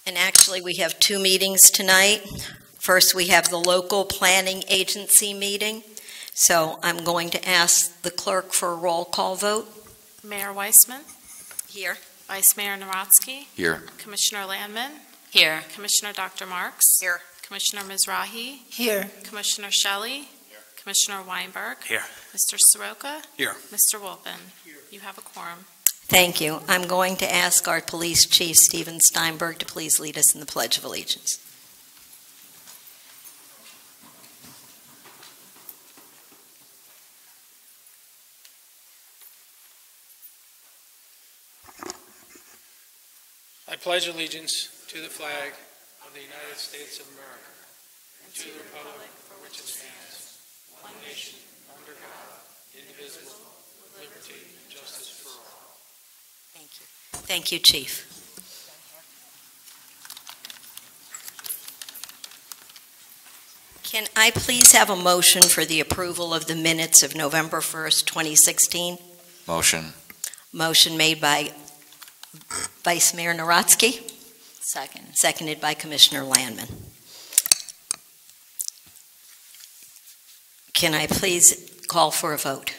And actually, we have two meetings tonight. First, we have the local planning agency meeting. So I'm going to ask the clerk for a roll call vote. Mayor Weissman. Here. Vice Mayor Nawrocki. Here. Commissioner Landman. Here. Commissioner Dr. Marks. Here. Commissioner Mizrahi. Here. Commissioner Shelley. Commissioner Weinberg. Here. Mr. Soroka. Here. Mr. Wolpin. You have a quorum. Thank you. I'm going to ask our police chief, Stephen Steinberg, to please lead us in the Pledge of Allegiance. I pledge allegiance to the flag of the United States of America and to the republic for which it stands, one nation, under God, indivisible, with liberty and justice for all. Thank you. Thank you, Chief. Can I please have a motion for the approval of the minutes of November 1st, 2016? Motion. Motion made by Vice Mayor Nawrocki, Second. seconded by Commissioner Landman. Can I please call for a vote?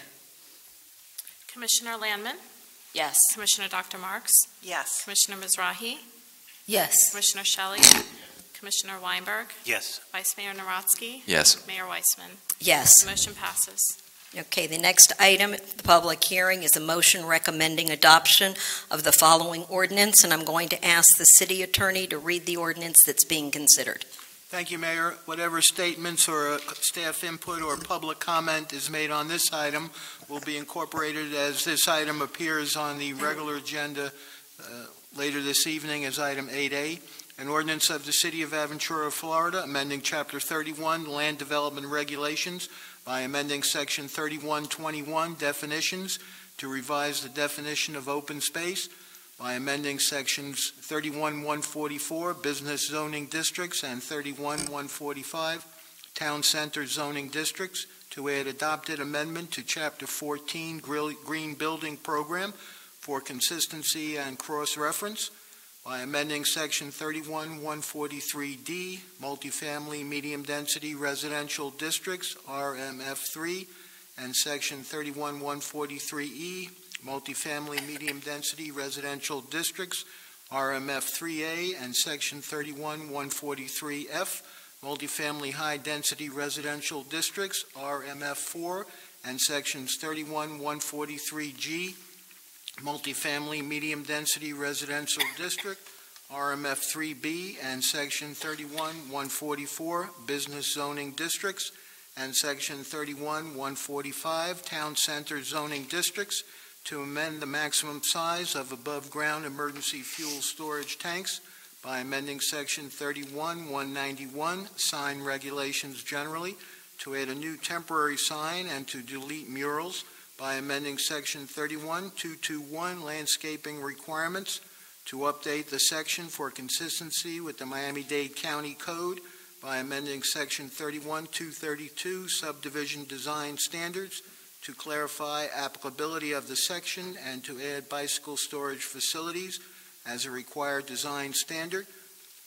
Commissioner Landman. Yes. Commissioner Dr. Marks. Yes. Commissioner Mizrahi. Yes. Commissioner Shelley. Commissioner Weinberg. Yes. Vice Mayor Nawrocki. Yes. Mayor Weissman. Yes. The motion passes. Okay, the next item, the public hearing, is a motion recommending adoption of the following ordinance, and I'm going to ask the city attorney to read the ordinance that's being considered. Thank you, Mayor. Whatever statements or staff input or public comment is made on this item will be incorporated as this item appears on the regular agenda later this evening as item 8A. An ordinance of the City of Aventura, Florida, amending Chapter 31, Land Development Regulations, by amending Section 3121, Definitions, to revise the definition of open space, by amending Sections 31-144, Business Zoning Districts, and 31-145, Town Center Zoning Districts, to add adopted amendment to Chapter 14, Green Building Program, for consistency and cross-reference, by amending Section 31-143D, Multifamily Medium-Density Residential Districts, RMF3, and Section 31-143E, Multifamily Medium-Density Residential Districts, RMF3A, and Section 31-143F, Multifamily High-Density Residential Districts, RMF4, and Sections 31-143G, Multifamily Medium-Density Residential District, RMF3B, and Section 31-144, Business Zoning Districts, and Section 31-145, Town Center Zoning Districts, to amend the maximum size of above-ground emergency fuel storage tanks by amending Section 31-191, Sign Regulations Generally, to add a new temporary sign and to delete murals, by amending Section 31-221, Landscaping Requirements, to update the section for consistency with the Miami-Dade County Code, by amending Section 31-232, Subdivision Design Standards, to clarify applicability of the section and to add bicycle storage facilities as a required design standard,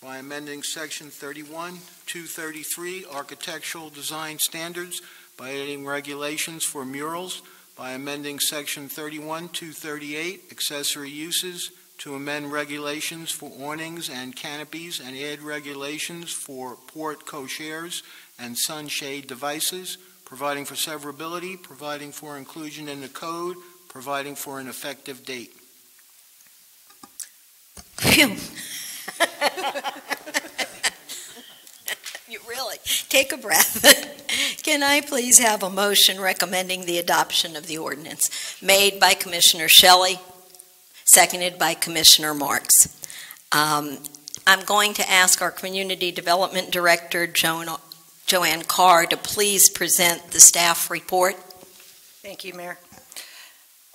by amending Section 31-233, Architectural Design Standards, by adding regulations for murals, by amending Section 31-238, Accessory Uses, to amend regulations for awnings and canopies and add regulations for porte cocheres and sunshade devices, providing for severability, providing for inclusion in the code, providing for an effective date. Phew. You really, take a breath. Can I please have a motion recommending the adoption of the ordinance made by Commissioner Shelley, seconded by Commissioner Marks? I'm going to ask our Community Development Director, Joanne Carr, to please present the staff report. Thank you, Mayor.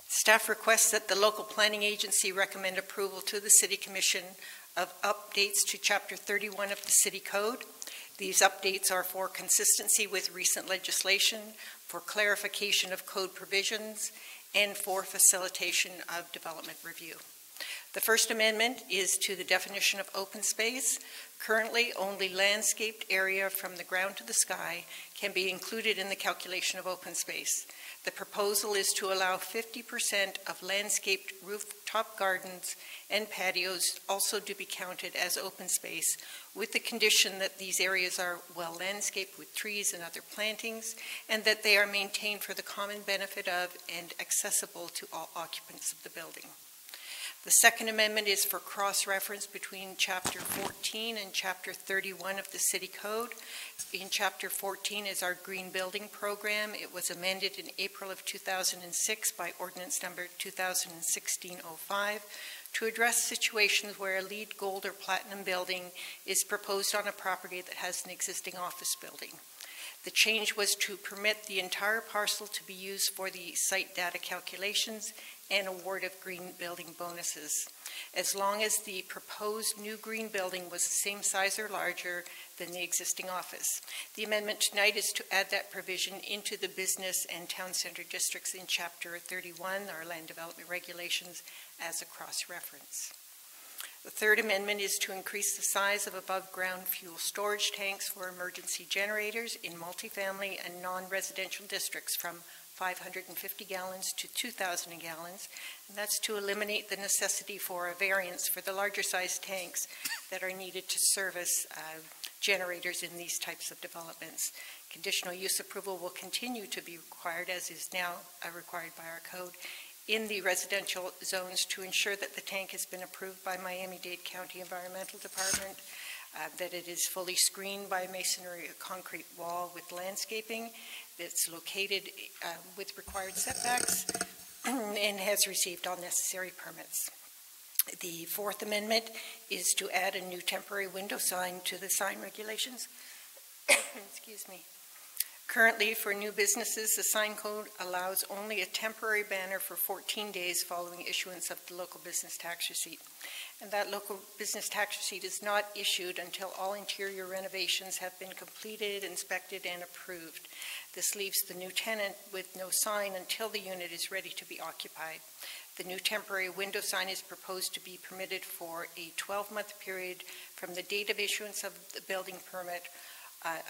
Staff requests that the local planning agency recommend approval to the City Commission of updates to Chapter 31 of the City Code. These updates are for consistency with recent legislation, for clarification of code provisions, and for facilitation of development review. The First Amendment is to the definition of open space. Currently, only landscaped area from the ground to the sky can be included in the calculation of open space. The proposal is to allow 50% of landscaped rooftop gardens and patios also to be counted as open space, with the condition that these areas are well landscaped with trees and other plantings, and that they are maintained for the common benefit of and accessible to all occupants of the building. The Second Amendment is for cross-reference between Chapter 14 and Chapter 31 of the City Code. In Chapter 14 is our Green Building Program. It was amended in April of 2006 by Ordinance Number 2016-05 to address situations where a LEED Gold or Platinum building is proposed on a property that has an existing office building. The change was to permit the entire parcel to be used for the site data calculations and award of green building bonuses, as long as the proposed new green building was the same size or larger than the existing office. The amendment tonight is to add that provision into the business and town center districts in Chapter 31, our land development regulations, as a cross-reference. The Third Amendment is to increase the size of above-ground fuel storage tanks for emergency generators in multifamily and non-residential districts from 550 gallons to 2,000 gallons, and that's to eliminate the necessity for a variance for the larger size tanks that are needed to service generators in these types of developments. Conditional use approval will continue to be required, as is now required by our code, in the residential zones to ensure that the tank has been approved by Miami-Dade County Environmental Department, that it is fully screened by masonry or concrete wall with landscaping, that's located with required setbacks, and has received all necessary permits. The Fourth Amendment is to add a new temporary window sign to the sign regulations. Excuse me. Currently, for new businesses, the sign code allows only a temporary banner for 14 days following issuance of the local business tax receipt. And that local business tax receipt is not issued until all interior renovations have been completed, inspected, and approved. This leaves the new tenant with no sign until the unit is ready to be occupied. The new temporary window sign is proposed to be permitted for a 12-month period from the date of issuance of the building permit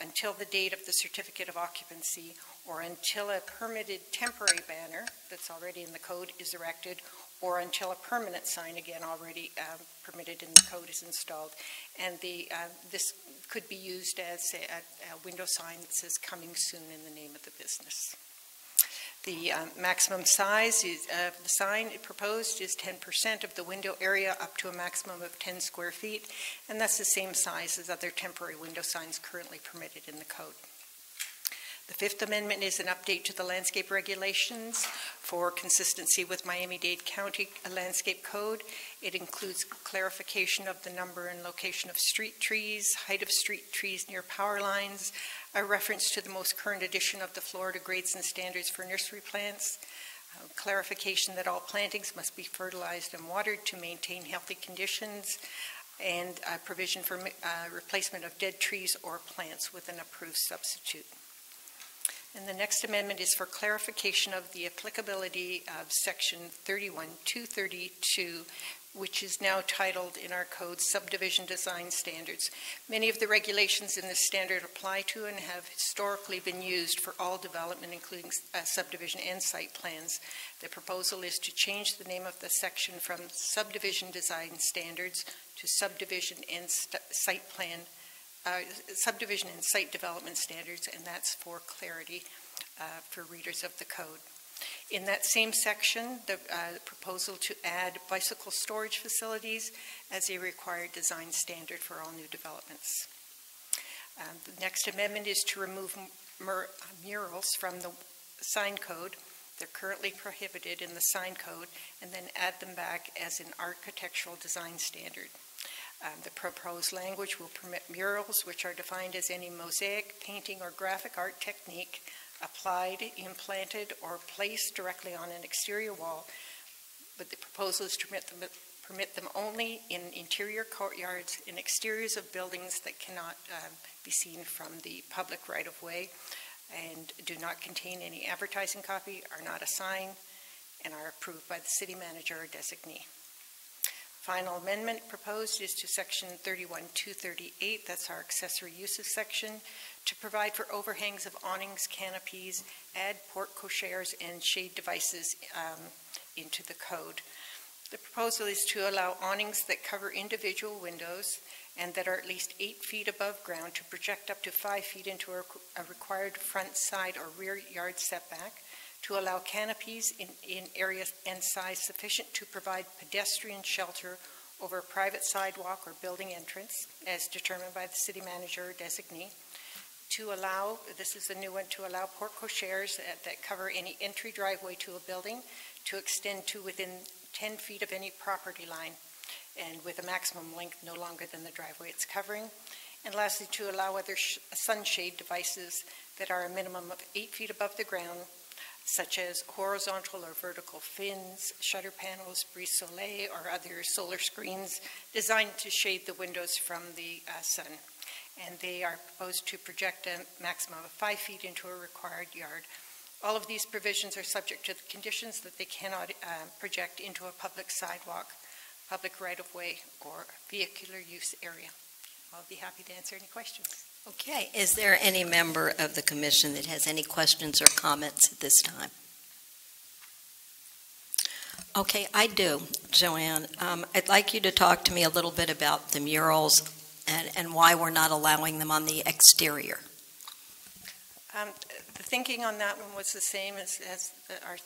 until the date of the certificate of occupancy, or until a permitted temporary banner that's already in the code is erected, or until a permanent sign, again already permitted in the code, is installed. And this could be used as a window sign that says "coming soon" in the name of the business. The maximum size of the sign proposed is 10% of the window area up to a maximum of 10 square feet, and that's the same size as other temporary window signs currently permitted in the code. The Fifth Amendment is an update to the landscape regulations for consistency with Miami-Dade County Landscape Code. It includes clarification of the number and location of street trees, height of street trees near power lines, a reference to the most current edition of the Florida Grades and Standards for Nursery Plants, clarification that all plantings must be fertilized and watered to maintain healthy conditions, and provision for replacement of dead trees or plants with an approved substitute. And the next amendment is for clarification of the applicability of Section 31-232, which is now titled in our code Subdivision Design Standards. Many of the regulations in this standard apply to and have historically been used for all development, including subdivision and site plans. The proposal is to change the name of the section from Subdivision Design Standards to Subdivision and Site Plan Subdivision and Site Development Standards, and that's for clarity for readers of the code. In that same section, the proposal to add bicycle storage facilities as a required design standard for all new developments. The next amendment is to remove murals from the sign code. They're currently prohibited in the sign code, and then add them back as an architectural design standard. The proposed language will permit murals, which are defined as any mosaic, painting, or graphic art technique applied, implanted, or placed directly on an exterior wall, but the proposal is to permit them only in interior courtyards, in exteriors of buildings that cannot be seen from the public right-of-way, and do not contain any advertising copy, are not a sign, and are approved by the city manager or designee. Final amendment proposed is to Section 31238, that's our accessory uses section, to provide for overhangs of awnings, canopies, add porte cocheres, and shade devices into the code. The proposal is to allow awnings that cover individual windows and that are at least 8 feet above ground to project up to 5 feet into a required front, side, or rear yard setback, to allow canopies in area and size sufficient to provide pedestrian shelter over a private sidewalk or building entrance, as determined by the city manager or designee, to allow, this is a new one, to allow porte cocheres that cover any entry driveway to a building to extend to within 10 feet of any property line, and with a maximum length no longer than the driveway it's covering. And lastly, to allow other sunshade devices that are a minimum of 8 feet above the ground, such as horizontal or vertical fins, shutter panels, brise soleil, or other solar screens designed to shade the windows from the sun. And they are proposed to project a maximum of 5 feet into a required yard. All of these provisions are subject to the conditions that they cannot project into a public sidewalk, public right-of-way, or vehicular use area. I'll be happy to answer any questions. Okay, is there any member of the commission that has any questions or comments at this time? Okay, I do, Joanne. I'd like you to talk to me a little bit about the murals and why we're not allowing them on the exterior. The thinking on that one was the same as our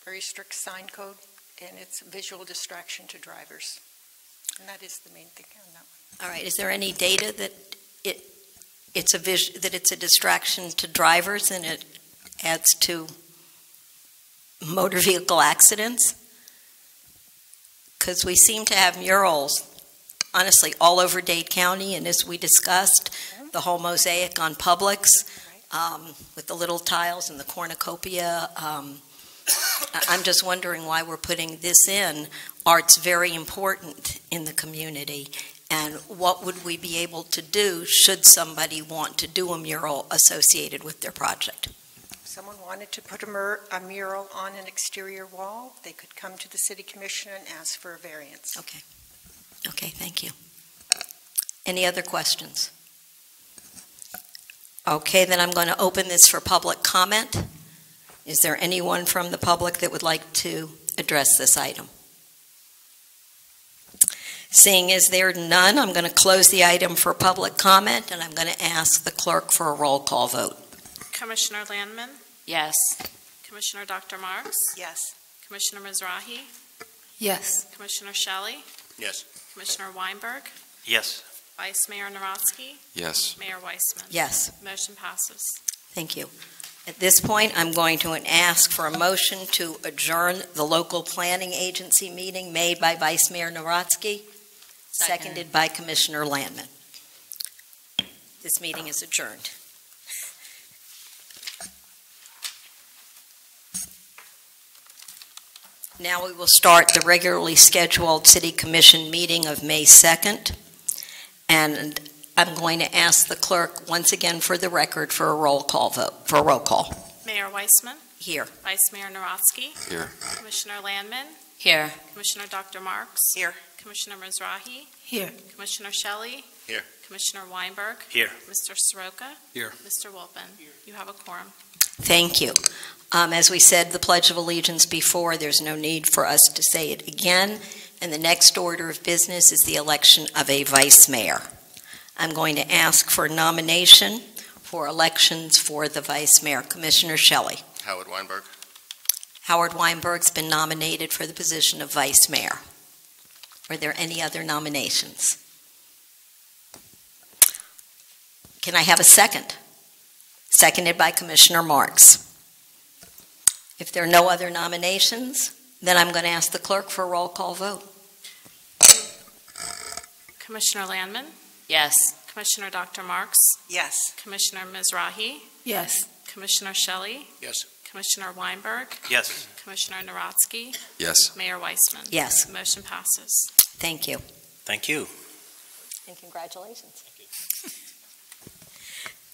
very strict sign code, and it's visual distraction to drivers. And that is the main thing on that one. All right, is there any data that it's a distraction to drivers and it adds to motor vehicle accidents? Because we seem to have murals, honestly, all over Dade County, and as we discussed, the whole mosaic on Publix with the little tiles and the cornucopia. I'm just wondering why we're putting this in. Art's very important in the community. And what would we be able to do should somebody want to do a mural associated with their project? If someone wanted to put a mural on an exterior wall, they could come to the City Commission and ask for a variance. Okay. Okay, thank you. Any other questions? Okay, then I'm going to open this for public comment. Is there anyone from the public that would like to address this item? Seeing as there are none, I'm going to close the item for public comment, and I'm going to ask the clerk for a roll call vote. Commissioner Landman, Yes. Commissioner Dr. Marks, Yes. Commissioner Mizrahi, Yes. Commissioner Shelley, Yes. Commissioner Weinberg, Yes. Vice Mayor Narotsky, Yes. Mayor Weissman. Yes, Motion passes. thank you. At this point, I'm going to ask for a motion to adjourn the local planning agency meeting made by Vice Mayor Narotsky, seconded by Commissioner Landman. This meeting is adjourned. Now we will start the regularly scheduled City Commission meeting of May 2nd. And I'm going to ask the clerk once again for the record for a roll call vote, for a roll call. Mayor Weissman, Here. Vice Mayor Narotsky, Here. Commissioner Landman, Here. Commissioner Dr. Marks, Here. Commissioner Mizrahi, Here. Commissioner Shelley, Here. Commissioner Weinberg, Here. Mr. Soroka, Here. Mr. Wolpen. You have a quorum. Thank you. As we said the Pledge of Allegiance before, there's no need for us to say it again. And the next order of business is the election of a vice mayor. I'm going to ask for nomination for elections for the vice mayor. Commissioner Shelley. Howard Weinberg. Howard Weinberg's been nominated for the position of vice mayor. Are there any other nominations? Can I have a second? Seconded by Commissioner Marks. If there are no other nominations, then I'm going to ask the clerk for a roll call vote. Commissioner Landman, Yes. Commissioner Dr. Marks, Yes. Commissioner Mizrahi, Yes. Commissioner Shelley, Yes. Commissioner Weinberg, Yes. Commissioner Narotsky, Yes. Mayor Weissman. Yes, Motion passes. thank you. Thank you. And congratulations.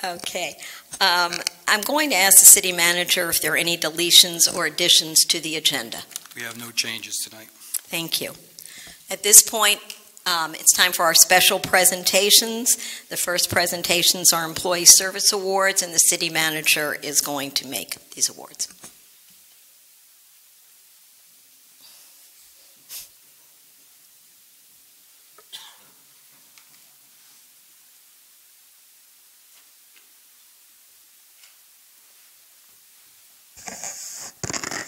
Okay. I'm going to ask the city manager if there are any deletions or additions to the agenda. We have no changes tonight. Thank you. At this point, it's time for our special presentations. The first presentations are Employee Service Awards, and the city manager is going to make these awards.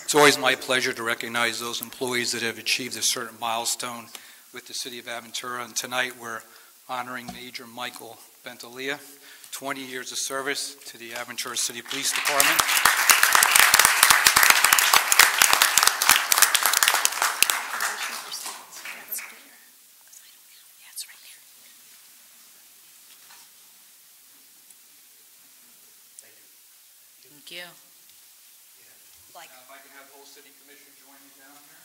It's always my pleasure to recognize those employees that have achieved a certain milestone with the City of Aventura, and tonight we're honoring Major Michael Bentalia, 20 years of service to the Aventura City Police Department. Thank you. If I can have the whole City Commission join me down here.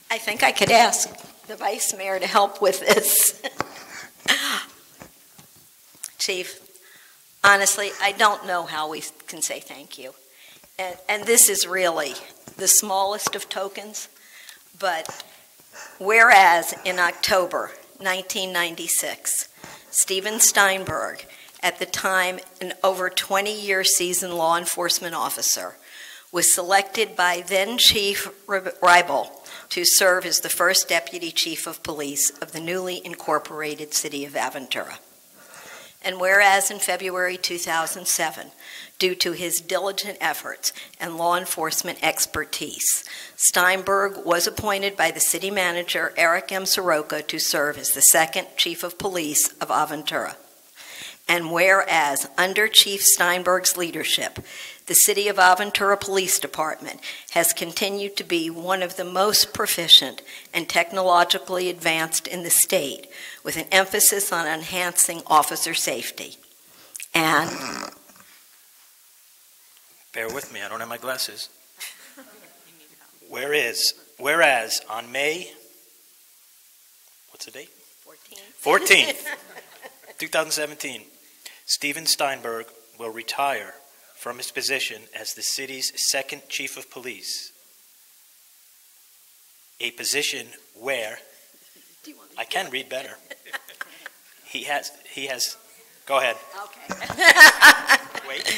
I think I could ask the Vice Mayor to help with this. Chief, honestly, I don't know how we can say thank you. And this is really the smallest of tokens, but whereas in October 1996, Steven Steinberg, at the time an over 20-year seasoned law enforcement officer, was selected by then Chief Reibel to serve as the first Deputy Chief of Police of the newly incorporated City of Aventura. And whereas in February 2007, due to his diligent efforts and law enforcement expertise, Steinberg was appointed by the City Manager, Eric M. Soroka, to serve as the second Chief of Police of Aventura. And whereas under Chief Steinberg's leadership, the City of Aventura Police Department has continued to be one of the most proficient and technologically advanced in the state, with an emphasis on enhancing officer safety. And bear with me, I don't have my glasses. Whereas on May, what's the date? 14th, 2017, Steven Steinberg will retire from his position as the city's second Chief of Police, a position where I can read better. He has, go ahead. Okay. Wait.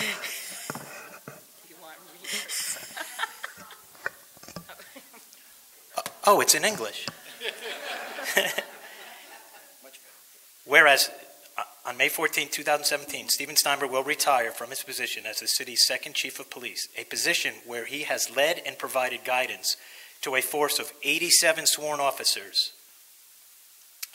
Oh, it's in English. Whereas on May 14, 2017, Steven Steinberg will retire from his position as the city's second Chief of Police, a position where he has led and provided guidance to a force of 87 sworn officers,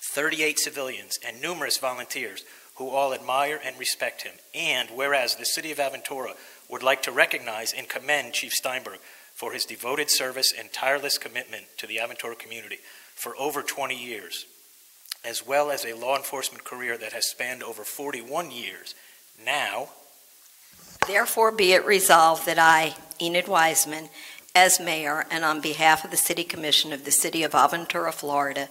38 civilians, and numerous volunteers who all admire and respect him. And whereas the City of Aventura would like to recognize and commend Chief Steinberg for his devoted service and tireless commitment to the Aventura community for over 20 years, as well as a law enforcement career that has spanned over 41 years. Now, therefore be it resolved that I, Enid Wiseman, as mayor and on behalf of the City Commission of the City of Aventura, Florida,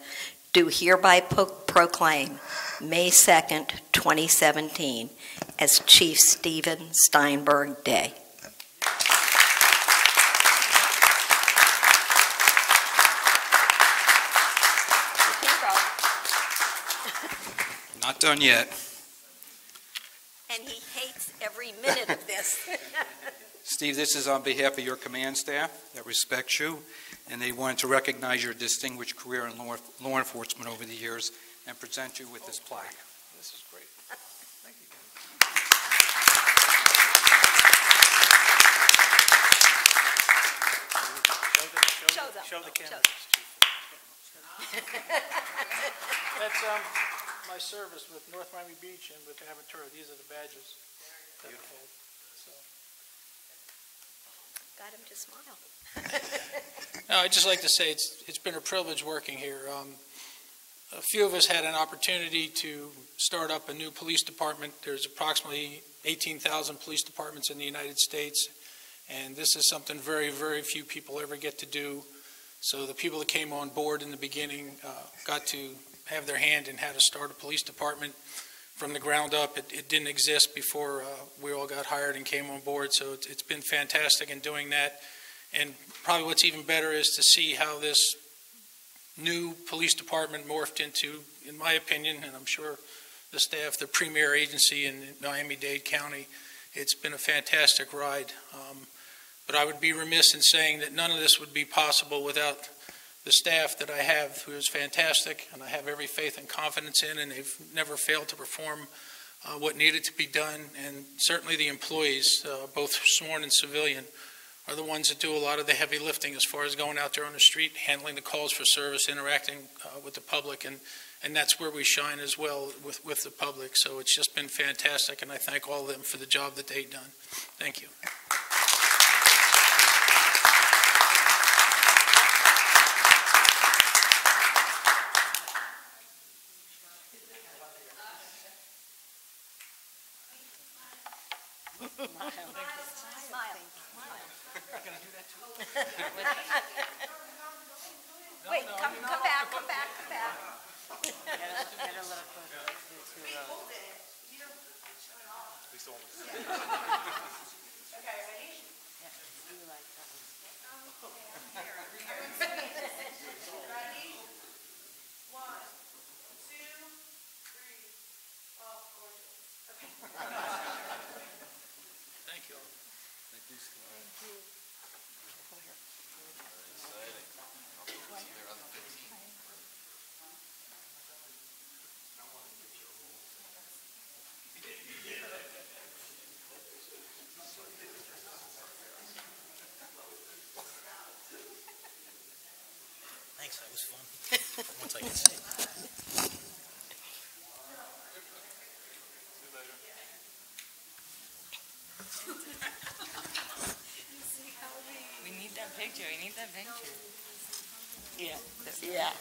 do hereby proclaim May 2nd, 2017 as Chief Steven Steinberg Day. Not done yet. And he hates every minute of this. Steve, this is on behalf of your command staff that respects you, and they wanted to recognize your distinguished career in law enforcement over the years and present you with this plaque. This is great. Thank you. show the camera. That's my service with North Miami Beach and with Aventura. These are the badges that I hold. So. Got him to smile. No, I'd just like to say it's been a privilege working here. A few of us had an opportunity to start up a new police department. There's approximately 18,000 police departments in the United States, and this is something very, very few people ever get to do. So the people that came on board in the beginning got to have their hand in how to start a police department from the ground up. It didn't exist before we all got hired and came on board, so it's been fantastic in doing that. And probably what's even better is to see how this new police department morphed into, in my opinion, and I'm sure the staff, the premier agency in Miami-Dade County. It's been a fantastic ride. But I would be remiss in saying that none of this would be possible without the staff that I have, who is fantastic, and I have every faith and confidence in, and they've never failed to perform what needed to be done. And certainly the employees, both sworn and civilian, are the ones that do a lot of the heavy lifting as far as going out there on the street, handling the calls for service, interacting with the public, and that's where we shine as well with the public. So it's just been fantastic, and I thank all of them for the job that they've done. Thank you. Wait, come back, come back, come back. Thank you. Thanks, that was fun. Once I can say. We need that picture. We need that picture. Yeah. Yeah.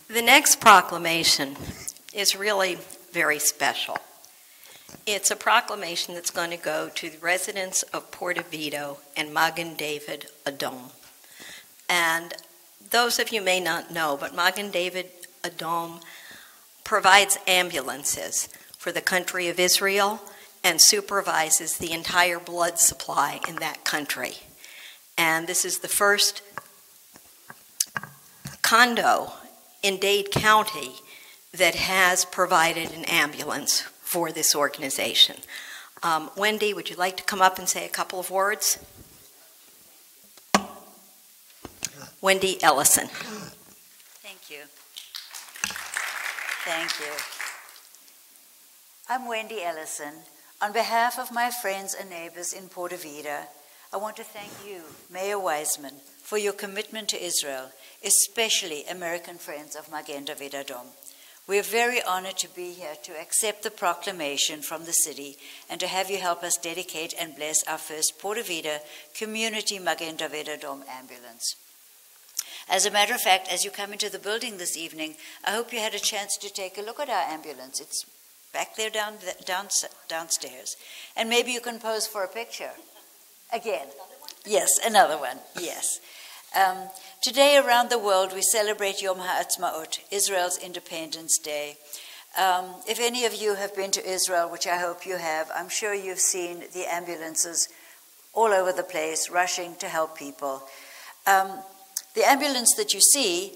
The next proclamation is really very special. It's a proclamation that's going to go to the residents of Portoviejo and Magen David Adom. And those of you may not know, but Magen David Adom provides ambulances for the country of Israel and supervises the entire blood supply in that country. And this is the first condo in Dade County that has provided an ambulance for this organization. Wendy, would you like to come up and say a couple of words? Wendy Ellison. Thank you. Thank you. I'm Wendy Ellison. On behalf of my friends and neighbors in Portoviejo, I want to thank you, Mayor Wiseman, for your commitment to Israel, especially American friends of Magen David Adom. We are very honored to be here to accept the proclamation from the city and to have you help us dedicate and bless our first Portoviejo Community Magen David Adom ambulance. As a matter of fact, as you come into the building this evening, I hope you had a chance to take a look at our ambulance. It's back there downstairs. And maybe you can pose for a picture. Again. Yes, another one. Yes. Today around the world we celebrate Yom HaAtzmaut, Israel's Independence Day. If any of you have been to Israel, which I hope you have, I'm sure you've seen the ambulances all over the place rushing to help people. The ambulance that you see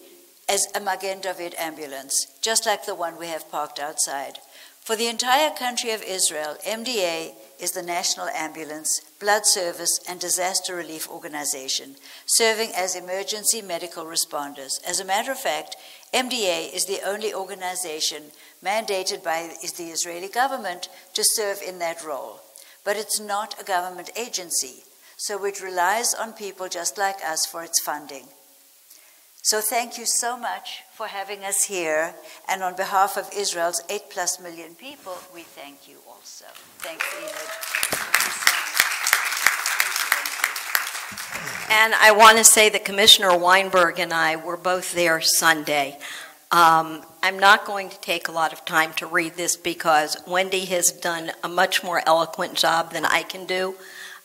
is a Magen David ambulance, just like the one we have parked outside. For the entire country of Israel, MDA is the national ambulance, blood service, and disaster relief organization, serving as emergency medical responders. As a matter of fact, MDA is the only organization mandated by the Israeli government to serve in that role. But it's not a government agency, so it relies on people just like us for its funding. So thank you so much for having us here, and on behalf of Israel's 8+ million people, we thank you also. Thanks, Enid. And I want to say that Commissioner Weinberg and I were both there Sunday. I'm not going to take a lot of time to read this because Wendy has done a much more eloquent job than I can do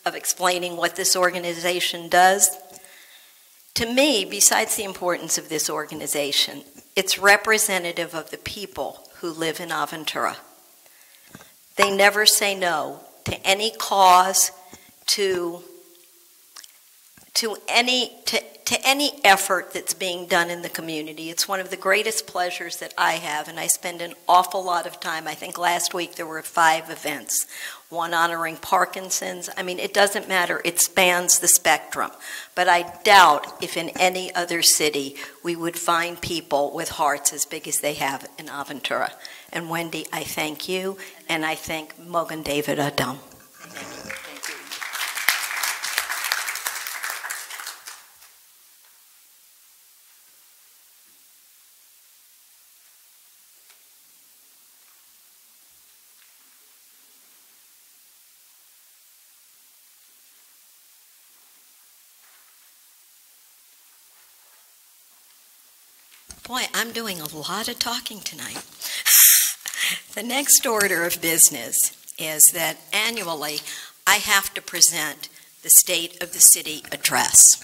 of explaining what this organization does. To me, besides the importance of this organization, it's representative of the people who live in Aventura. They never say no to any cause, to any effort that's being done in the community. It's one of the greatest pleasures that I have, and I spend an awful lot of time. I think last week there were 5 events, one honoring Parkinson's. I mean, it doesn't matter. It spans the spectrum. But I doubt if in any other city we would find people with hearts as big as they have in Aventura. And Wendy, I thank you, and I thank Mogen David Adam. Thank you. Boy, I'm doing a lot of talking tonight. The next order of business is that annually I have to present the State of the City address.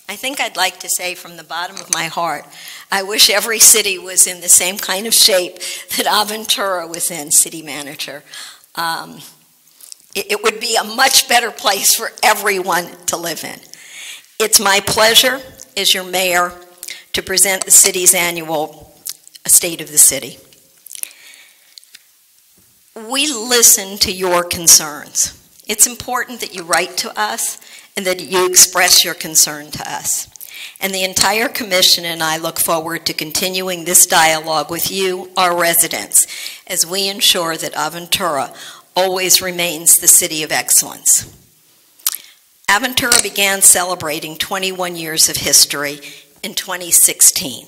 I think I'd like to say from the bottom of my heart, I wish every city was in the same kind of shape that Aventura was in, City Manager. It would be a much better place for everyone to live in. It's my pleasure as your mayor to present the city's annual State of the City. We listen to your concerns. It's important that you write to us and that you express your concern to us. And the entire commission and I look forward to continuing this dialogue with you, our residents, as we ensure that Aventura always remains the city of excellence. Aventura began celebrating 21 years of history in 2016.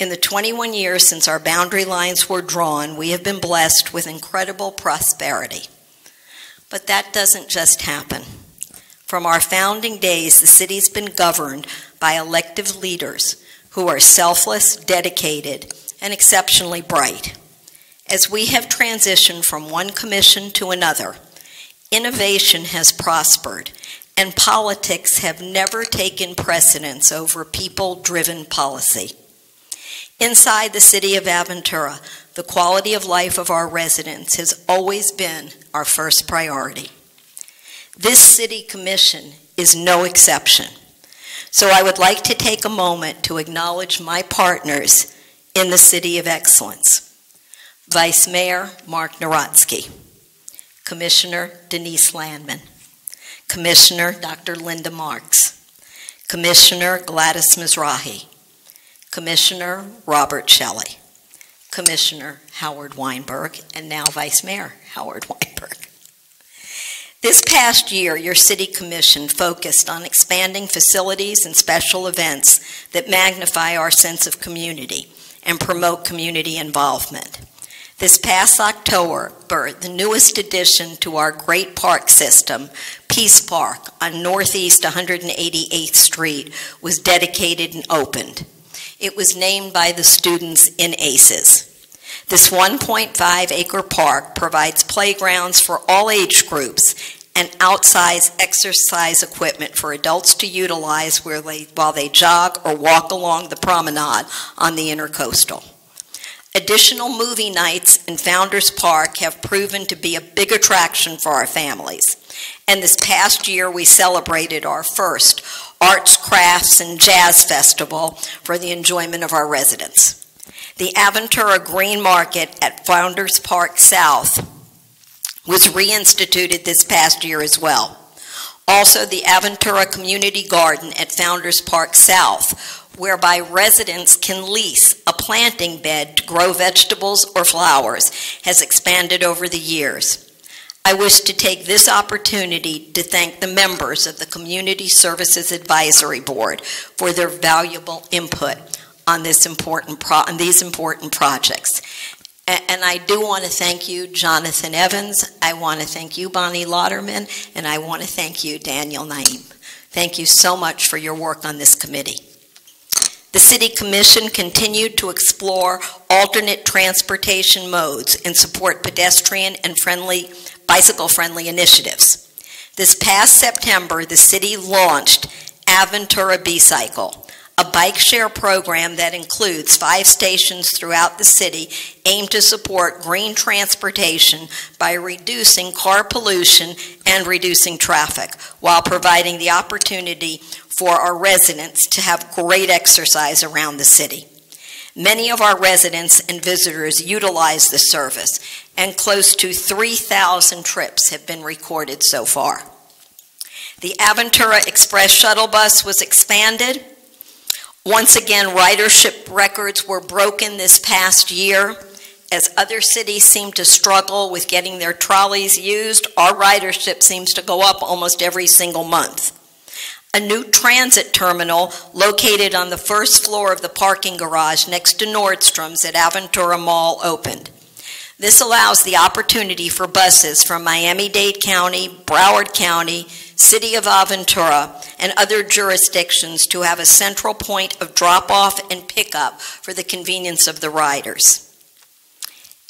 In the 21 years since our boundary lines were drawn, we have been blessed with incredible prosperity. But that doesn't just happen. From our founding days, the city's been governed by elected leaders who are selfless, dedicated, and exceptionally bright. As we have transitioned from one commission to another, innovation has prospered, and politics have never taken precedence over people-driven policy. Inside the city of Aventura, the quality of life of our residents has always been our first priority. This city commission is no exception. So I would like to take a moment to acknowledge my partners in the City of Excellence. Vice Mayor Mark Naratsky, Commissioner Denise Landman, Commissioner Dr. Linda Marks, Commissioner Gladys Mizrahi, Commissioner Robert Shelley, Commissioner Howard Weinberg, and now Vice Mayor Howard Weinberg. This past year, your City Commission focused on expanding facilities and special events that magnify our sense of community and promote community involvement. This past October, the newest addition to our great park system, Peace Park on Northeast 188th Street, was dedicated and opened. It was named by the students in ACES. This 1.5-acre park provides playgrounds for all age groups and outside exercise equipment for adults to utilize while they jog or walk along the promenade on the Intercoastal. Additional movie nights in Founders Park have proven to be a big attraction for our families. And this past year, we celebrated our first Arts, Crafts, and Jazz Festival for the enjoyment of our residents. The Aventura Green Market at Founders Park South was reinstituted this past year as well. Also, the Aventura Community Garden at Founders Park South, whereby residents can lease a planting bed to grow vegetables or flowers, has expanded over the years. I wish to take this opportunity to thank the members of the Community Services Advisory Board for their valuable input on these important projects. And I do want to thank you, Jonathan Evans. I want to thank you, Bonnie Lauderman, and I want to thank you, Daniel Naim. Thank you so much for your work on this committee. The City Commission continued to explore alternate transportation modes and support pedestrian and bicycle-friendly initiatives. This past September, the city launched Aventura B-Cycle, a bike share program that includes 5 stations throughout the city aimed to support green transportation by reducing car pollution and reducing traffic, while providing the opportunity for our residents to have great exercise around the city. Many of our residents and visitors utilize the service, and close to 3,000 trips have been recorded so far. The Aventura Express shuttle bus was expanded. Once again, ridership records were broken this past year. As other cities seem to struggle with getting their trolleys used, our ridership seems to go up almost every single month. A new transit terminal located on the first floor of the parking garage next to Nordstrom's at Aventura Mall opened. This allows the opportunity for buses from Miami-Dade County, Broward County, City of Aventura, and other jurisdictions to have a central point of drop-off and pickup for the convenience of the riders.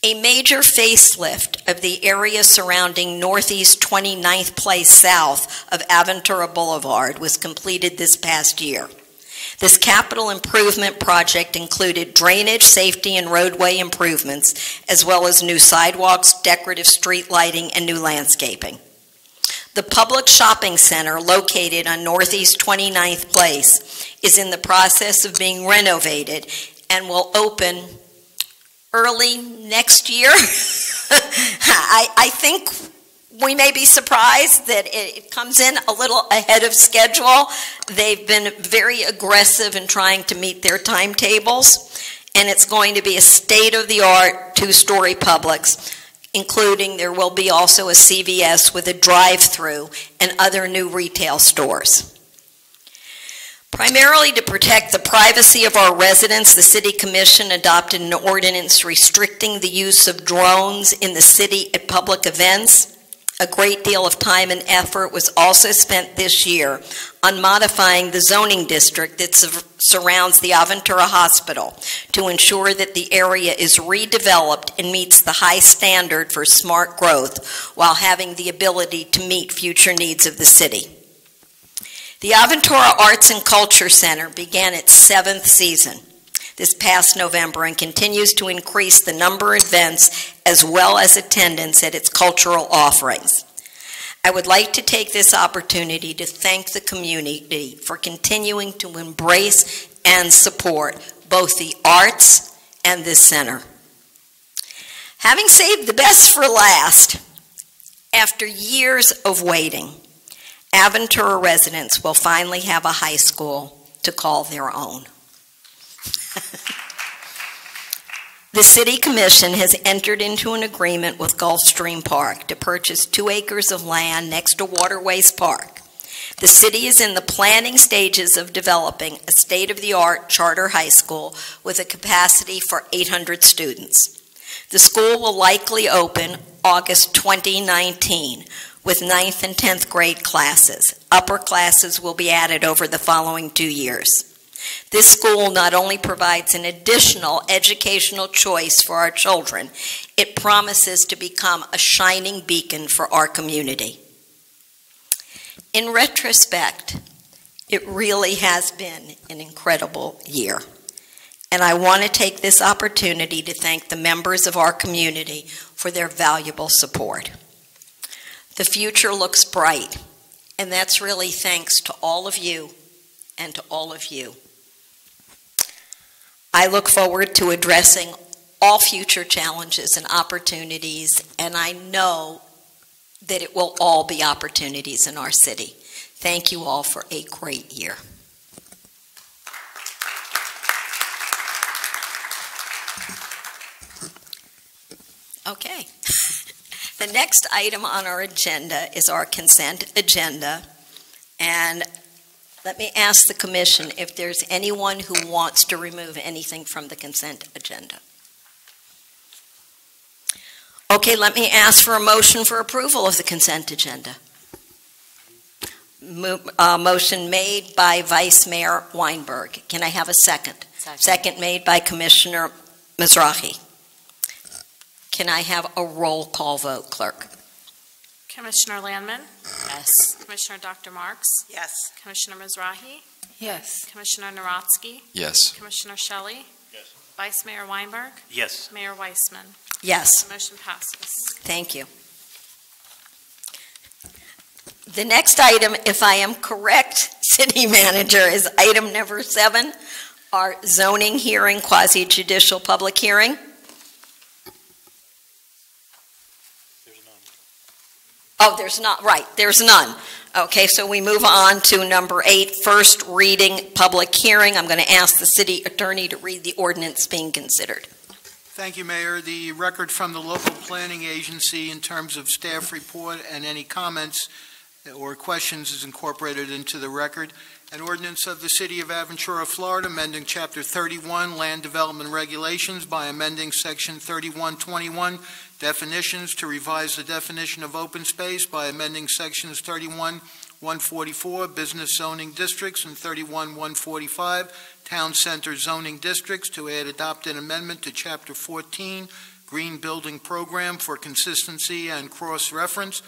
A major facelift of the area surrounding Northeast 29th Place south of Aventura Boulevard was completed this past year. This capital improvement project included drainage, safety, and roadway improvements, as well as new sidewalks, decorative street lighting, and new landscaping. The public shopping center located on Northeast 29th Place is in the process of being renovated and will open early next year. I think we may be surprised that it comes in a little ahead of schedule. They've been very aggressive in trying to meet their timetables, and it's going to be a state-of-the-art 2-story Publix, including there will be also a CVS with a drive-through and other new retail stores. Primarily to protect the privacy of our residents, the City Commission adopted an ordinance restricting the use of drones in the city at public events. A great deal of time and effort was also spent this year on modifying the zoning district that surrounds the Aventura Hospital to ensure that the area is redeveloped and meets the high standard for smart growth while having the ability to meet future needs of the city. The Aventura Arts and Culture Center began its 7th season this past November and continues to increase the number of events as well as attendance at its cultural offerings. I would like to take this opportunity to thank the community for continuing to embrace and support both the arts and this center. Having saved the best for last, after years of waiting, Aventura residents will finally have a high school to call their own. The City Commission has entered into an agreement with Gulfstream Park to purchase 2 acres of land next to Waterways Park. The city is in the planning stages of developing a state-of-the-art charter high school with a capacity for 800 students. The school will likely open August 2019 with 9th and 10th grade classes. Upper classes will be added over the following 2 years. This school not only provides an additional educational choice for our children, it promises to become a shining beacon for our community. In retrospect, it really has been an incredible year. And I want to take this opportunity to thank the members of our community for their valuable support. The future looks bright, and that's really thanks to all of you and to all of you. I look forward to addressing all future challenges and opportunities, and I know that it will all be opportunities in our city. Thank you all for a great year. Okay. The next item on our agenda is our consent agenda. And let me ask the commission if there's anyone who wants to remove anything from the consent agenda. Okay, let me ask for a motion for approval of the consent agenda. Motion made by Vice Mayor Weinberg. Can I have a second? Second made by Commissioner Mizrahi. Can I have a roll call vote, clerk? Commissioner Landman, Yes. Commissioner Dr. Marks, Yes. Commissioner Mizrahi, Yes. Commissioner Narodsky, Yes. Commissioner Shelley, Yes. Vice Mayor Weinberg, Yes. Mayor Weissman. Yes. The motion passes. Thank you. The next item, if I am correct, City Manager, is item number 7, our zoning hearing, quasi-judicial public hearing. There's none. Oh, there's not, right, there's none. Okay, so we move on to number 8, first reading, public hearing. I'm going to ask the city attorney to read the ordinance being considered. Thank you, Mayor. The record from the local planning agency in terms of staff report and any comments or questions is incorporated into the record. An ordinance of the City of Aventura, Florida, amending Chapter 31, Land Development Regulations by amending Section 3121, Definitions, to revise the definition of open space by amending Sections 31-144, Business Zoning Districts, and 31-145, Town Center Zoning Districts, to add adopted amendment to Chapter 14, Green Building Program for consistency and cross-reference,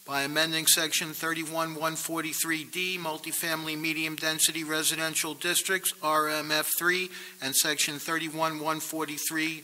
by amending Section 31-143D, Multifamily Medium Density Residential Districts, RMF3, and Section 31-143E,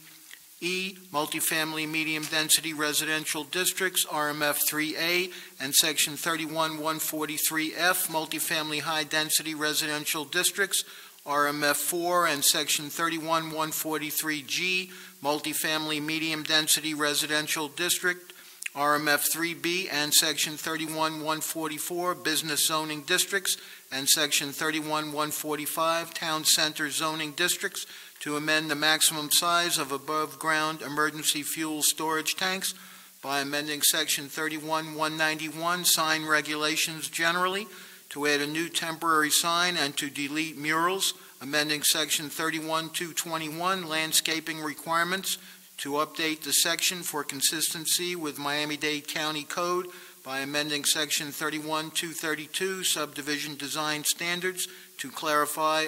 Multifamily Medium Density Residential Districts, RMF3A, and Section 31-143F, Multifamily High Density Residential Districts, RMF4, and Section 31-143G, Multifamily Medium Density Residential District, RMF3B, and Section 31-144, Business Zoning Districts, and Section 31-145, Town Center Zoning Districts, to amend the maximum size of above-ground emergency fuel storage tanks by amending Section 31-191, Sign Regulations generally, to add a new temporary sign and to delete murals, amending Section 31-221, Landscaping Requirements, to update the section for consistency with Miami-Dade County Code by amending Section 31-232, Subdivision Design Standards, to clarify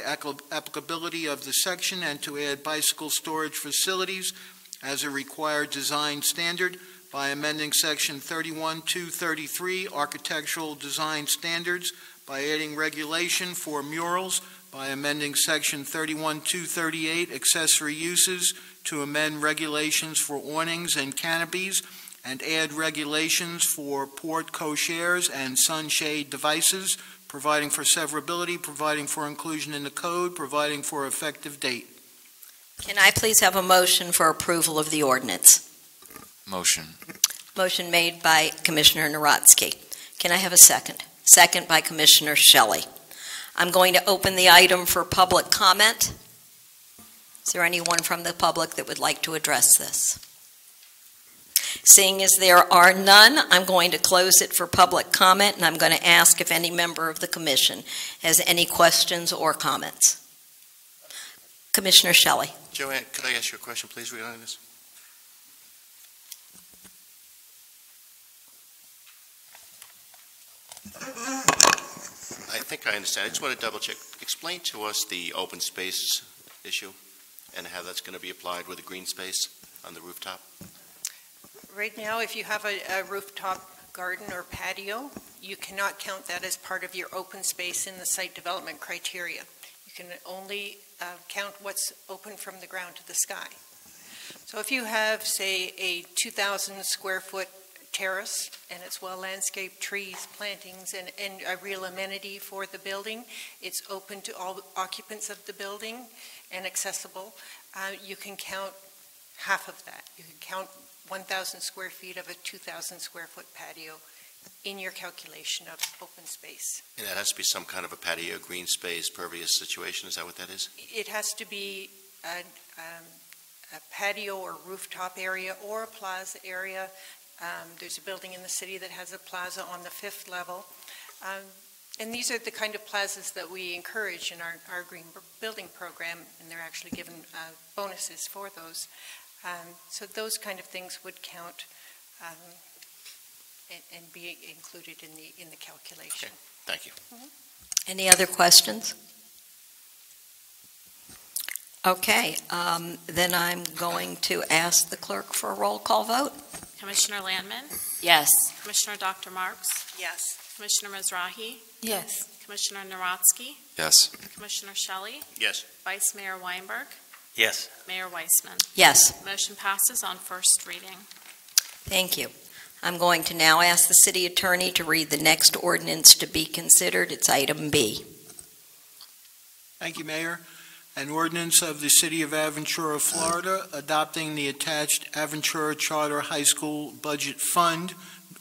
applicability of the section and to add bicycle storage facilities as a required design standard by amending Section 31-233, Architectural Design Standards, by adding regulation for murals, by amending Section 31-238, Accessory Uses, to amend regulations for awnings and canopies, and add regulations for porte cocheres and sunshade devices, providing for severability, providing for inclusion in the code, providing for effective date. Can I please have a motion for approval of the ordinance? Motion. Motion made by Commissioner Narodsky. Can I have a second? Second by Commissioner Shelley. I'm going to open the item for public comment. Is there anyone from the public that would like to address this? Seeing as there are none, I'm going to close it for public comment, and I'm going to ask if any member of the commission has any questions or comments. Commissioner Shelley. Joanne, could I ask you a question, please, regarding this? I think I understand. I just want to double check. Explain to us the open space issue and how that's going to be applied with the green space on the rooftop. Right now, if you have a rooftop garden or patio, you cannot count that as part of your open space in the site development criteria. You can only count what's open from the ground to the sky. So if you have, say, a 2,000 square foot terrace, and it's well-landscaped, trees, plantings, and a real amenity for the building. It's open to all the occupants of the building and accessible. You can count half of that. You can count 1,000 square feet of a 2,000 square foot patio in your calculation of open space. And that has to be some kind of a patio, green space, pervious situation, is that what that is? It has to be a patio or rooftop area or a plaza area. There's a building in the city that has a plaza on the 5th level. And these are the kind of plazas that we encourage in our green building program, and they're actually given bonuses for those. So those kind of things would count and be included in the calculation. Okay, thank you. Any other questions? Okay, then I'm going to ask the clerk for a roll call vote. Commissioner Landman, Yes. Commissioner Dr. Marks, Yes. Commissioner Mizrahi, Yes. Commissioner Narodsky, Yes. Commissioner Shelley, Yes. Vice Mayor Weinberg, Yes. Mayor Weissman. Yes, Motion passes on first reading. thank you. I'm going to now ask the city attorney to read the next ordinance to be considered. It's item B. Thank you, Mayor. An ordinance of the City of Aventura, Florida, adopting the attached Aventura Charter High School Budget Fund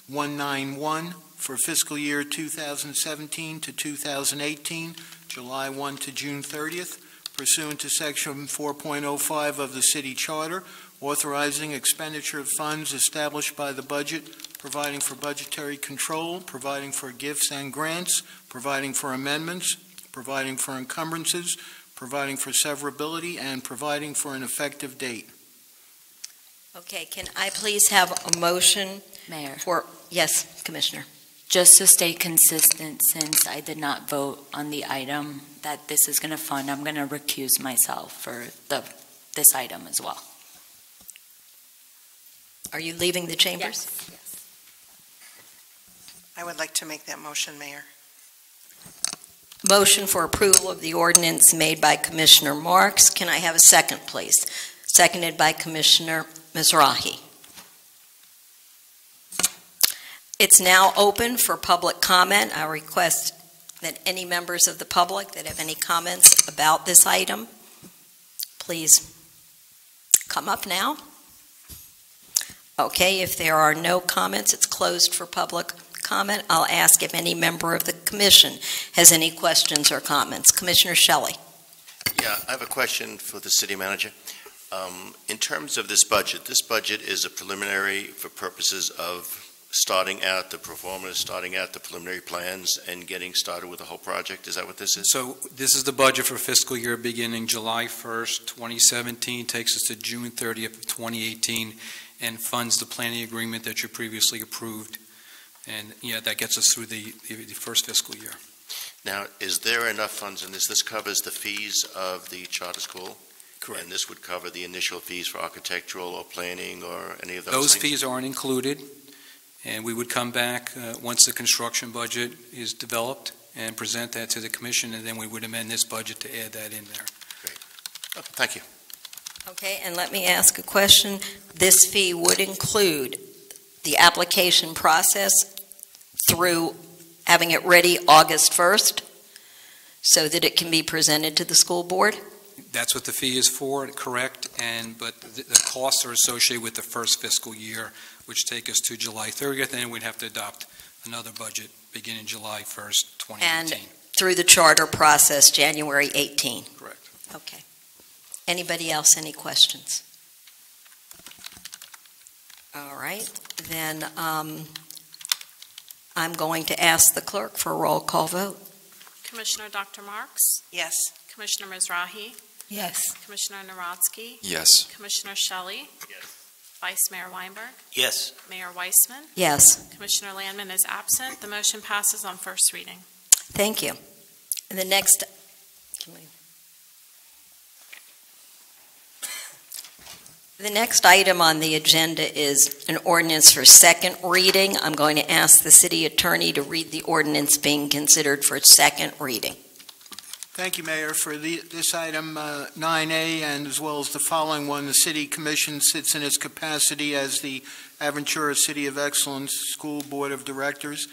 191 for fiscal year 2017 to 2018, July 1 to June 30th, pursuant to Section 4.05 of the City Charter, authorizing expenditure of funds established by the budget, providing for budgetary control, providing for gifts and grants, providing for amendments, providing for encumbrances, providing for severability, and providing for an effective date. Okay, can I please have a motion Mayor, for, yes, Commissioner. just to stay consistent, since I did not vote on the item that this is going to fund, I'm going to recuse myself for this item as well. Are you leaving the chambers? Yes. I would like to make that motion, Mayor. Motion for approval of the ordinance made by Commissioner Marks. Can I have a second, please? Seconded by Commissioner Mizrahi. It's now open for public comment. I request that any members of the public that have any comments about this item, please come up now. Okay, if there are no comments, it's closed for public comment. I'll ask if any member of the commission has any questions or comments. Commissioner Shelley. Yeah, I have a question for the city manager. In terms of this budget is a preliminary for purposes of starting out the performance, starting out the preliminary plans, and getting started with the whole project. Is that what this is? So this is the budget for fiscal year beginning July 1st, 2017, takes us to June 30th of 2018, and funds the planning agreement that you previously approved. And yeah, that gets us through the first fiscal year. Now, is there enough funds in this? This covers the fees of the charter school? Correct. And this would cover the initial fees for architectural or planning or any of those Those things? fees aren't included, and we would come back once the construction budget is developed and present that to the commission, and then we would amend this budget to add that in there. Okay, thank you. Okay, and let me ask a question. This fee would include the application process through having it ready August 1st so that it can be presented to the school board? That's what the fee is for, correct, but the costs are associated with the first fiscal year, which take us to July 30th, and we'd have to adopt another budget beginning July 1st, 2018. And through the charter process, January 18? Correct. Okay. Anybody else, any questions? All right, then I'm going to ask the clerk for a roll call vote. Commissioner Dr. Marks, Yes. Commissioner Mizrahi, Yes. Commissioner Narodsky, Yes. Commissioner Shelley, Vice Mayor Weinberg, Yes. Mayor Weissman. Yes, Commissioner Landman is absent. The motion passes on first reading. thank you. And the next item on the agenda is an ordinance for second reading. I'm going to ask the city attorney to read the ordinance being considered for second reading. Thank you, Mayor. For this item 9A and as well as the following one, the City Commission sits in its capacity as the Aventura City of Excellence School Board of Directors,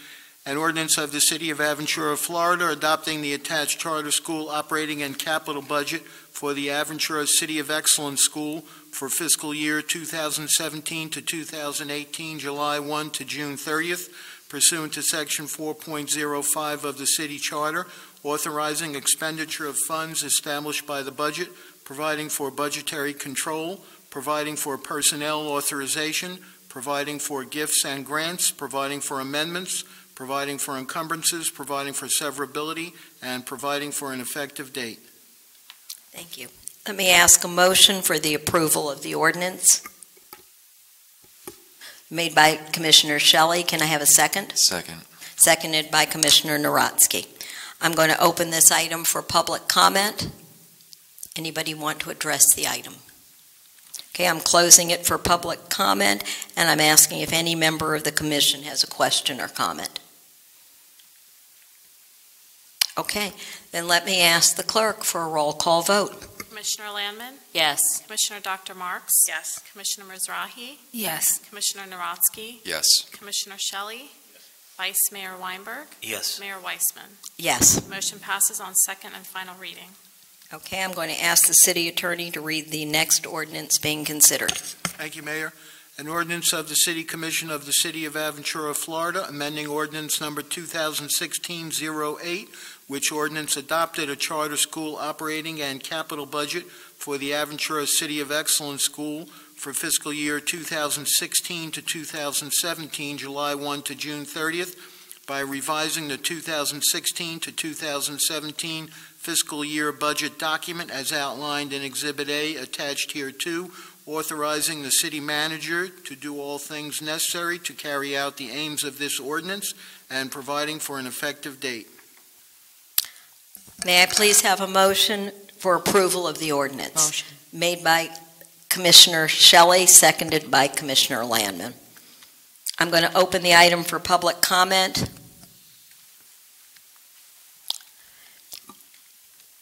an ordinance of the City of Aventura, Florida, adopting the attached charter school operating and capital budget for the Aventura City of Excellence School for fiscal year 2017 to 2018, July 1 to June 30th, pursuant to Section 4.05 of the City Charter, authorizing expenditure of funds established by the budget, providing for budgetary control, providing for personnel authorization, providing for gifts and grants, providing for amendments, providing for encumbrances, providing for severability, and providing for an effective date. Thank you. Let me ask a motion for the approval of the ordinance. Made by Commissioner Shelley. Can I have a second? Second. Seconded by Commissioner Narodsky. I'm going to open this item for public comment. Anybody want to address the item? Okay, I'm closing it for public comment, and I'm asking if any member of the commission has a question or comment. Okay, then let me ask the clerk for a roll call vote. Commissioner Landman? Yes. Commissioner Dr. Marks? Yes. Commissioner Mizrahi? Yes. Commissioner Narodsky? Yes. Commissioner Shelley? Vice Mayor Weinberg? Yes. Mayor Weissman? Yes. Motion passes on second and final reading. Okay, I'm going to ask the city attorney to read the next ordinance being considered. Thank you, Mayor. An ordinance of the City Commission of the City of Aventura, Florida, amending ordinance number 2016-08, which ordinance adopted a charter school operating and capital budget for the Aventura City of Excellence School for fiscal year 2016 to 2017, July 1 to June 30th, by revising the 2016 to 2017 fiscal year budget document as outlined in Exhibit A attached here to, authorizing the city manager to do all things necessary to carry out the aims of this ordinance and providing for an effective date. May I please have a motion for approval of the ordinance? Motion. Made by Commissioner Shelley, seconded by Commissioner Landman. I'm going to open the item for public comment.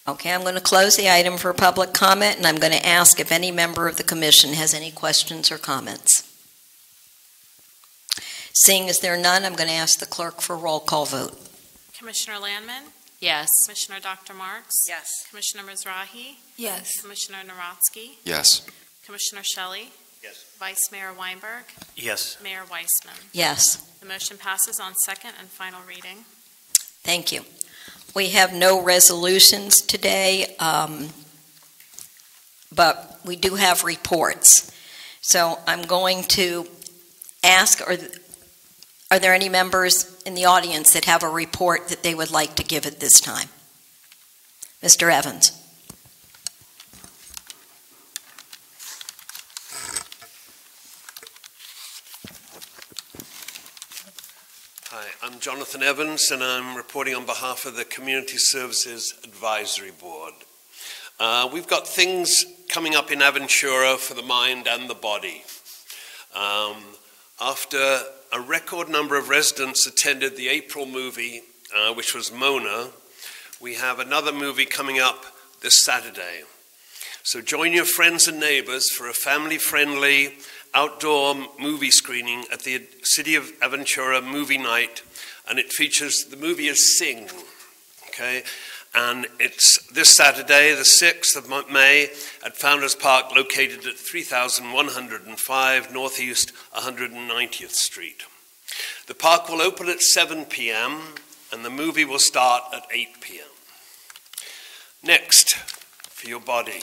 Okay, I'm going to close the item for public comment, and I'm going to ask if any member of the commission has any questions or comments. Seeing as there are none, I'm going to ask the clerk for a roll call vote. Commissioner Landman? Yes. Commissioner Dr. Marks? Yes. Commissioner Mizrahi? Yes. Commissioner Narodsky? Yes. Commissioner Shelley? Yes. Vice Mayor Weinberg? Yes. Mayor Weissman? Yes. The motion passes on second and final reading. Thank you. We have no resolutions today, but we do have reports. So I'm going to ask, are there any members in the audience that have a report that they would like to give at this time? Mr. Evans. Hi, I'm Jonathan Evans, and I'm reporting on behalf of the Community Services Advisory Board. We've got things coming up in Aventura for the mind and the body. After a record number of residents attended the April movie, which was Mona, we have another movie coming up this Saturday. So join your friends and neighbors for a family-friendly outdoor movie screening at the City of Aventura movie night, and the movie is Sing, okay? And it's this Saturday, the 6th of May, at Founders Park, located at 3105 Northeast 190th Street. The park will open at 7 p.m., and the movie will start at 8 p.m. Next, for your body,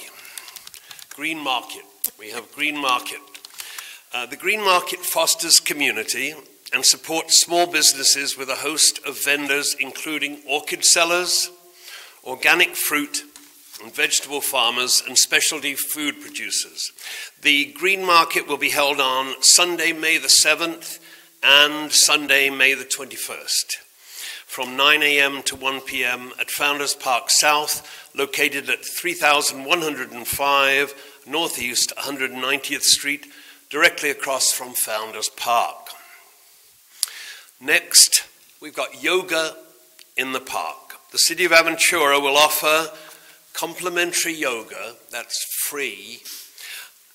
Green Market. We have Green Market. The Green Market fosters community and supports small businesses with a host of vendors, including orchid sellers, organic fruit and vegetable farmers, and specialty food producers. The Green Market will be held on Sunday, May the 7th and Sunday, May the 21st, from 9 a.m. to 1 p.m. at Founders Park South, located at 3105 Northeast 190th Street, directly across from Founders Park. Next, we've got yoga in the park. The City of Aventura will offer complimentary yoga, that's free,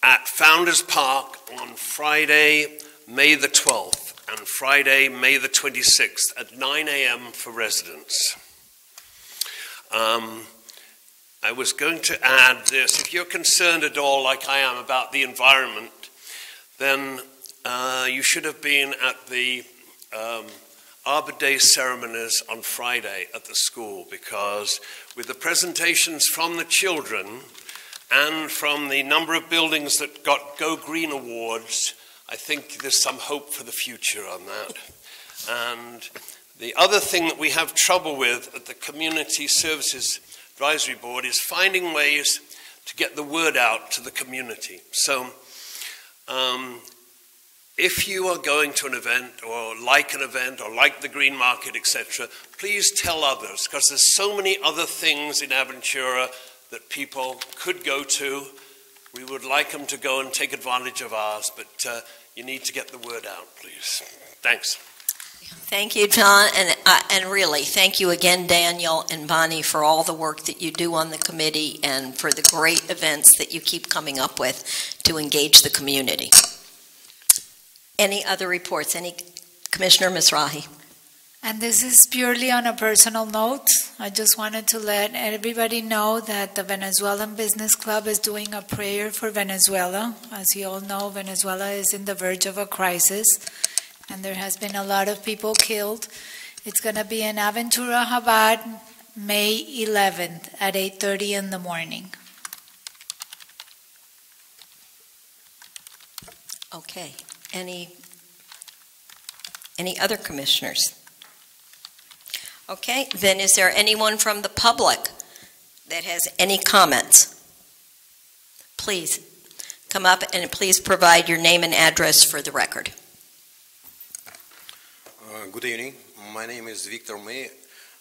at Founders Park on Friday, May the 12th, and Friday, May the 26th at 9 a.m. for residents. I was going to add this. If you're concerned at all, like I am, about the environment, then you should have been at the Arbor Day ceremonies on Friday at the school, because with the presentations from the children and from the number of buildings that got Go Green awards, I think there's some hope for the future on that. And the other thing that we have trouble with at the Community Services Advisory Board is finding ways to get the word out to the community. So if you are going to an event or like the Green Market, etc., please tell others, because there's so many other things in Aventura that people could go to. We would like them to go and take advantage of ours, but you need to get the word out, please. Thanks. Thank you, John, and really, thank you again, Daniel and Bonnie, for all the work that you do on the committee and for the great events that you keep coming up with to engage the community. Any other reports? Commissioner Mizrahi? And this is purely on a personal note. I just wanted to let everybody know that the Venezuelan Business Club is doing a prayer for Venezuela. As you all know, Venezuela is in the verge of a crisis, and there has been a lot of people killed. It's going to be in Aventura, Chabad, May 11th at 8:30 in the morning. Okay. Any other commissioners? Okay, then is there anyone from the public that has any comments? Please come up and please provide your name and address for the record. Good evening. My name is Victor May.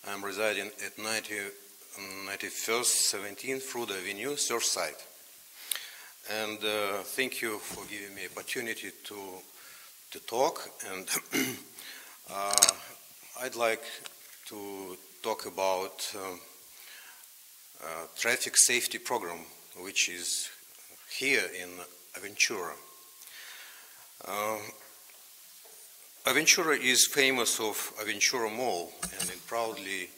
I'm residing at 91st 17th Fruit Avenue, Surfside. And thank you for giving me opportunity to talk. And I'd like to talk about traffic safety program, which is here in Aventura. Aventura is famous of Aventura Mall, and it proudly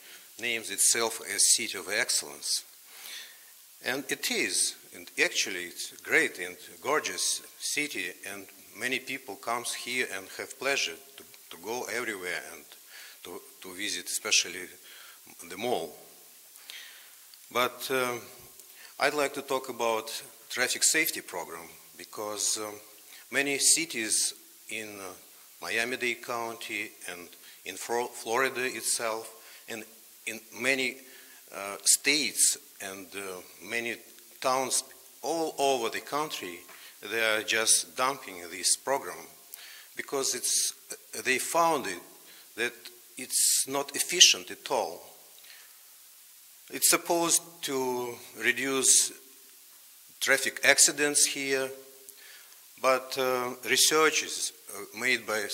names itself as City of Excellence. And it is, and actually it's a great and gorgeous city, and many people come here and have pleasure to go everywhere and to visit, especially the mall. But I'd like to talk about traffic safety program, because many cities in Miami-Dade County and in Florida itself, and in many states and many towns all over the country, they are just dumping this program because they found that it's not efficient at all. It's supposed to reduce traffic accidents here, but researches made by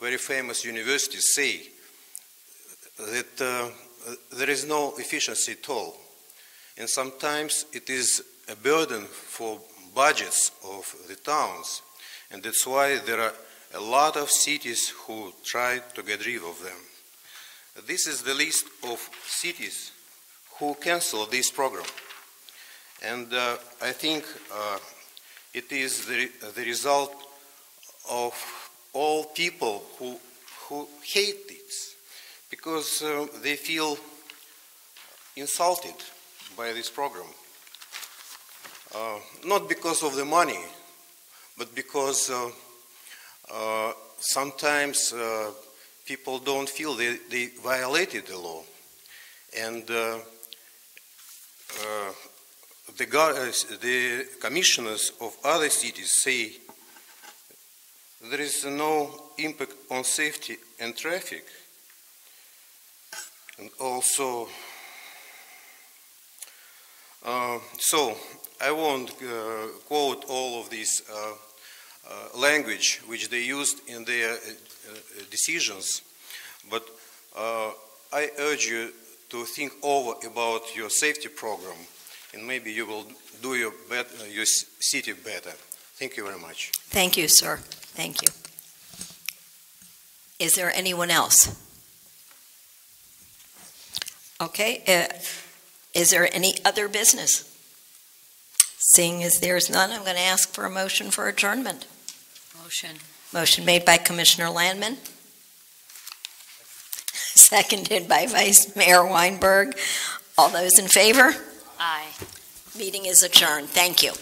very famous universities say that there is no efficiency at all. And sometimes it is a burden for budgets of the towns. And that's why there are a lot of cities who try to get rid of them. This is the list of cities who cancel this program. And I think it is the result of all people who hate this, because they feel insulted by this program. Not because of the money, but because sometimes people don't feel they violated the law. And the commissioners of other cities say there is no impact on safety and traffic. And also, so I won't quote all of this language which they used in their decisions, but I urge you to think over about your safety program, and maybe you will do your city better. Thank you very much. Thank you, sir. Thank you. Is there anyone else? Okay. Is there any other business? Seeing as there's none, I'm going to ask for a motion for adjournment. Motion. Motion made by Commissioner Landman, seconded by Vice Mayor Weinberg. All those in favor? Aye. Meeting is adjourned. Thank you.